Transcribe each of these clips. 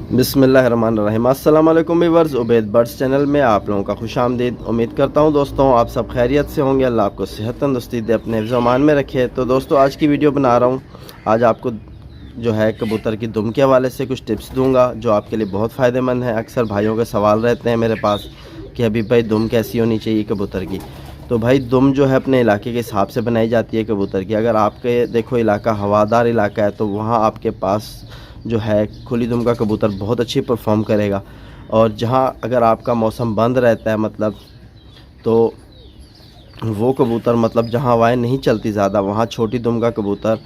बिस्मिल्लाहिर्रहमानिर्रहीम। अस्सलाम वालेकुम व्यूअर्स, उबैद बर्ड्स चैनल में आप लोगों का खुशामदीद। उम्मीद करता हूं दोस्तों आप सब खैरियत से होंगे। अल्लाह आपको सेहत तंदुरुस्ती दे, अपने ज़मान में रखे। तो दोस्तों आज की वीडियो बना रहा हूं। आज आपको जो है कबूतर की दुम के हवाले से कुछ टिप्स दूंगा जो आपके लिए बहुत फ़ायदेमंद हैं। अक्सर भाइयों के सवाल रहते हैं मेरे पास कि अभी भाई दुम कैसी होनी चाहिए कबूतर की। तो भाई दुम जो है अपने इलाके के हिसाब से बनाई जाती है कबूतर की। अगर आपके देखो इलाका हवादार इलाका है तो वहाँ आपके पास जो है खुली दुम का कबूतर बहुत अच्छी परफॉर्म करेगा। और जहाँ अगर आपका मौसम बंद रहता है मतलब तो वो कबूतर मतलब जहाँ हवाएं नहीं चलती ज़्यादा वहाँ छोटी दुम का कबूतर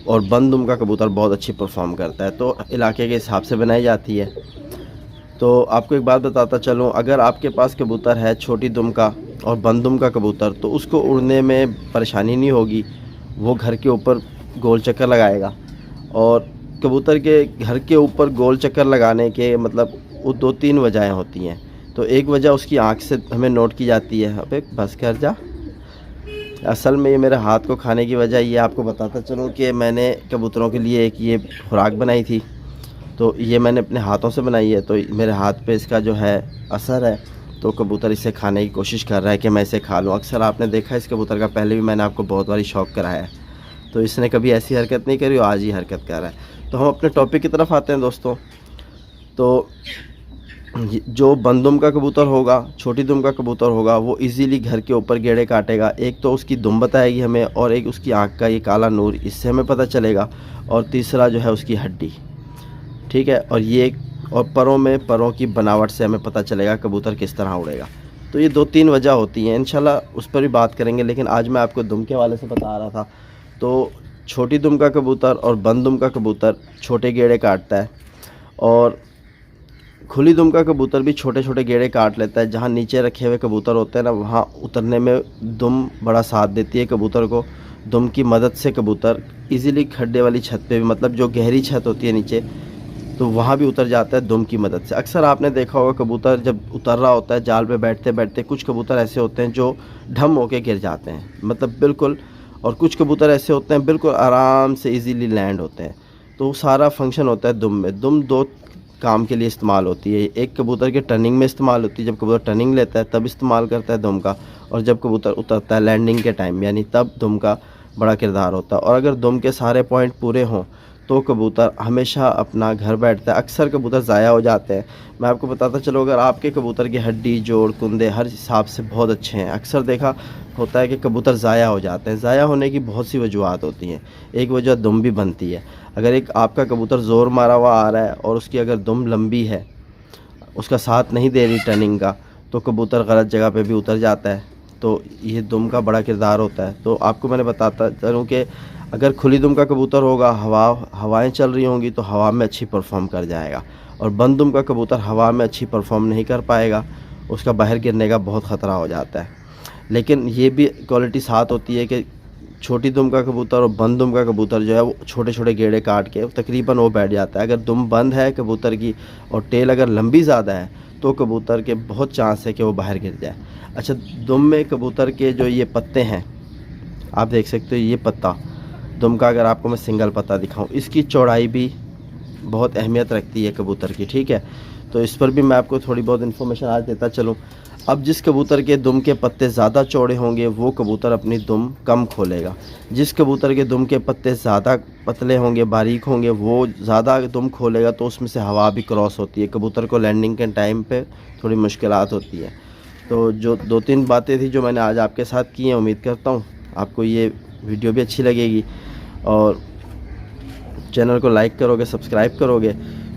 और बंद दुम का कबूतर बहुत अच्छी परफॉर्म करता है। तो इलाके के हिसाब से बनाई जाती है। तो आपको एक बात बताता चलूँ, अगर आपके पास कबूतर है छोटी दुम का और बंद दुम का कबूतर तो उसको उड़ने में परेशानी नहीं होगी। वो घर के ऊपर गोल चक्कर लगाएगा। और कबूतर के घर के ऊपर गोल चक्कर लगाने के मतलब वो दो तीन वजहें होती हैं। तो एक वजह उसकी आँख से हमें नोट की जाती है। अबे बस कर जा। असल में ये मेरे हाथ को खाने की वजह ये आपको बताता चलूँ कि मैंने कबूतरों के लिए एक ये खुराक बनाई थी। तो ये मैंने अपने हाथों से बनाई है। तो मेरे हाथ पे इसका जो है असर है। तो कबूतर इसे खाने की कोशिश कर रहा है कि मैं इसे खा लूँ। अक्सर आपने देखा इस कबूतर का पहले भी मैंने आपको बहुत बारी शौक़ कराया है। तो इसने कभी ऐसी हरकत नहीं करी और आज ही हरकत कर रहा है। तो हम अपने टॉपिक की तरफ आते हैं दोस्तों। तो जो बंद दुम का कबूतर होगा, छोटी दुम का कबूतर होगा, वो इजीली घर के ऊपर गेड़े काटेगा। एक तो उसकी दुम बताएगी हमें और एक उसकी आँख का ये काला नूर, इससे हमें पता चलेगा। और तीसरा जो है उसकी हड्डी, ठीक है। और ये और परों की बनावट से हमें पता चलेगा कबूतर किस तरह उड़ेगा। तो ये दो तीन वजह होती हैं, इंशाल्लाह उस पर भी बात करेंगे। लेकिन आज मैं आपको दुम के हवाले से बता रहा था। तो छोटी दुम का कबूतर और बंद दुम का कबूतर छोटे गेड़े काटता है और खुली दुम का कबूतर भी छोटे छोटे गेड़े काट लेता है। जहाँ नीचे रखे हुए कबूतर होते हैं ना वहाँ उतरने में दुम बड़ा साथ देती है कबूतर को। दुम की मदद से कबूतर इजीली खड्डे वाली छत पे भी मतलब जो गहरी छत होती है नीचे तो वहाँ भी उतर जाता है दुम की मदद से। अक्सर आपने देखा होगा कबूतर जब उतर रहा होता है जाल पे बैठते बैठते कुछ कबूतर ऐसे होते हैं जो ढम होके गिर जाते हैं मतलब बिल्कुल। और कुछ कबूतर ऐसे होते हैं बिल्कुल आराम से इजीली लैंड होते हैं। तो सारा फंक्शन होता है दुम में। दुम दो काम के लिए इस्तेमाल होती है। एक कबूतर के टर्निंग में इस्तेमाल होती है, जब कबूतर टर्निंग लेता है तब इस्तेमाल करता है दुम का। और जब कबूतर उतरता है लैंडिंग के टाइम यानी तब दुम का बड़ा किरदार होता है। और अगर दुम के सारे पॉइंट पूरे हों तो कबूतर हमेशा अपना घर बैठता है। अक्सर कबूतर ज़ाया हो जाते हैं। मैं आपको बताता चलूँ, अगर आपके कबूतर की हड्डी जोड़ कुंदे हर हिसाब से बहुत अच्छे हैं, अक्सर देखा होता है कि कबूतर ज़ाया हो जाते हैं। ज़ाया होने की बहुत सी वजूहत होती हैं। एक वजह दुम भी बनती है। अगर एक आपका कबूतर ज़ोर मारा हुआ आ रहा है और उसकी अगर दुम लंबी है, उसका साथ नहीं दे रही टर्निंग का, तो कबूतर गलत जगह पे भी उतर जाता है। तो ये दुम का बड़ा किरदार होता है। तो आपको मैंने बताता चलूँ कि अगर खुली दुम का कबूतर होगा, हवाएं चल रही होंगी तो हवा में अच्छी परफॉर्म कर जाएगा। और बंद दुम का कबूतर हवा में अच्छी परफॉर्म नहीं कर पाएगा, उसका बाहर गिरने का बहुत ख़तरा हो जाता है। लेकिन ये भी क्वालिटी साथ होती है कि छोटी दुम का कबूतर और बंद दुम का कबूतर जो है वो छोटे छोटे गेड़े काट के तकरीबन वो बैठ जाता है। अगर दुम बंद है कबूतर की और टेल अगर लंबी ज़्यादा है तो कबूतर के बहुत चांस है कि वो बाहर गिर जाए। अच्छा, दुम में कबूतर के जो ये पत्ते हैं आप देख सकते हो, ये पत्ता दुम का अगर आपको मैं सिंगल पत्ता दिखाऊं, इसकी चौड़ाई भी बहुत अहमियत रखती है कबूतर की, ठीक है। तो इस पर भी मैं आपको थोड़ी बहुत इन्फॉर्मेशन आज देता चलूं। अब जिस कबूतर के दुम के पत्ते ज़्यादा चौड़े होंगे वो कबूतर अपनी दुम कम खोलेगा। जिस कबूतर के दुम के पत्ते ज़्यादा पतले होंगे, बारीक होंगे, वो ज़्यादा दुम खोलेगा तो उसमें से हवा भी क्रॉस होती है। कबूतर को लैंडिंग के टाइम पे थोड़ी मुश्किलात होती है। तो जो दो तीन बातें थी जो मैंने आज आपके साथ की हैं, उम्मीद करता हूँ आपको ये वीडियो भी अच्छी लगेगी और चैनल को लाइक करोगे, सब्सक्राइब करोगे।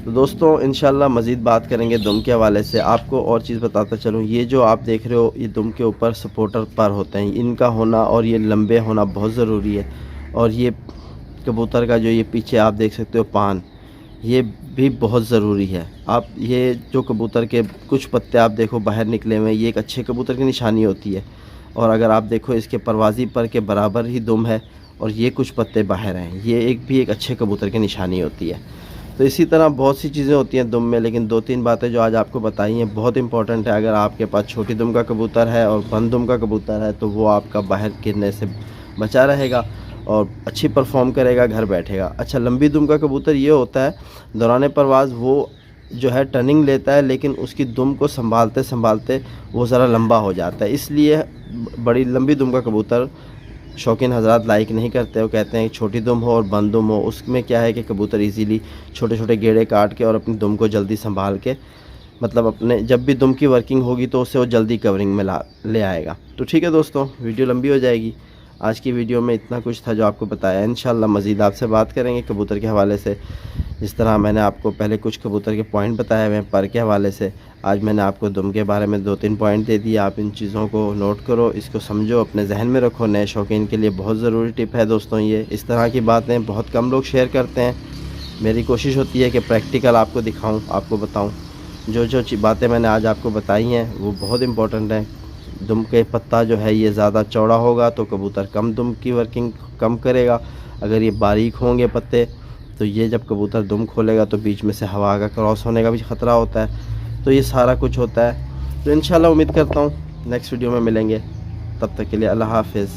तो दोस्तों इंशाल्लाह मज़ीद बात करेंगे दुम के हवाले से। आपको और चीज़ बताता चलूँ, ये जो आप देख रहे हो ये दुम के ऊपर सपोर्टर पर होते हैं, इनका होना और ये लंबे होना बहुत ज़रूरी है। और ये कबूतर का जो ये पीछे आप देख सकते हो पान, ये भी बहुत ज़रूरी है। आप ये जो कबूतर के कुछ पत्ते आप देखो बाहर निकले हुए, ये एक अच्छे कबूतर की निशानी होती है। और अगर आप देखो इसके परवाज़ी पर के बराबर ही दुम है और ये कुछ पत्ते बाहर हैं, ये एक अच्छे कबूतर की निशानी होती है। तो इसी तरह बहुत सी चीज़ें होती हैं दुम में, लेकिन दो तीन बातें जो आज आपको बताई हैं बहुत इंपॉर्टेंट है। अगर आपके पास छोटी दुम का कबूतर है और बंद दुम का कबूतर है तो वो आपका बाहर गिरने से बचा रहेगा और अच्छी परफॉर्म करेगा, घर बैठेगा। अच्छा, लंबी दुम का कबूतर ये होता है दौरान परवाज़ वो जो है टर्निंग लेता है, लेकिन उसकी दुम को संभालते संभालते वो ज़रा लंबा हो जाता है। इसलिए बड़ी लंबी दुम का कबूतर शौकीन हज़रात लाइक नहीं करते। वो कहते हैं कि छोटी दुम हो और बंद दुम हो। उसमें क्या है कि कबूतर इजीली छोटे छोटे गेड़े काट के और अपनी दुम को जल्दी संभाल के, मतलब अपने जब भी दुम की वर्किंग होगी तो उससे वो जल्दी कवरिंग में ले आएगा। तो ठीक है दोस्तों, वीडियो लंबी हो जाएगी। आज की वीडियो में इतना कुछ था जो आपको बताया। इंशाल्लाह मज़ीद आपसे बात करेंगे कबूतर के हवाले से। जिस तरह मैंने आपको पहले कुछ कबूतर के पॉइंट बताए हुए हैं पर के हवाले से, आज मैंने आपको दुम के बारे में 2-3 पॉइंट दे दिए। आप इन चीज़ों को नोट करो, इसको समझो, अपने जहन में रखो। नए शौकीन के लिए बहुत ज़रूरी टिप है दोस्तों ये। इस तरह की बातें बहुत कम लोग शेयर करते हैं। मेरी कोशिश होती है कि प्रैक्टिकल आपको दिखाऊँ, आपको बताऊँ। जो बातें मैंने आज आपको बताई हैं वो बहुत इम्पोर्टेंट हैं। दुम के पत्ता जो है ये ज़्यादा चौड़ा होगा तो कबूतर कम दुम की वर्किंग कम करेगा। अगर ये बारीक होंगे पत्ते तो ये जब कबूतर दुम खोलेगा तो बीच में से हवा का क्रॉस होने का भी ख़तरा होता है। तो ये सारा कुछ होता है। तो इंशाल्लाह उम्मीद करता हूँ नेक्स्ट वीडियो में मिलेंगे। तब तक के लिए अल्लाह हाफ़िज़।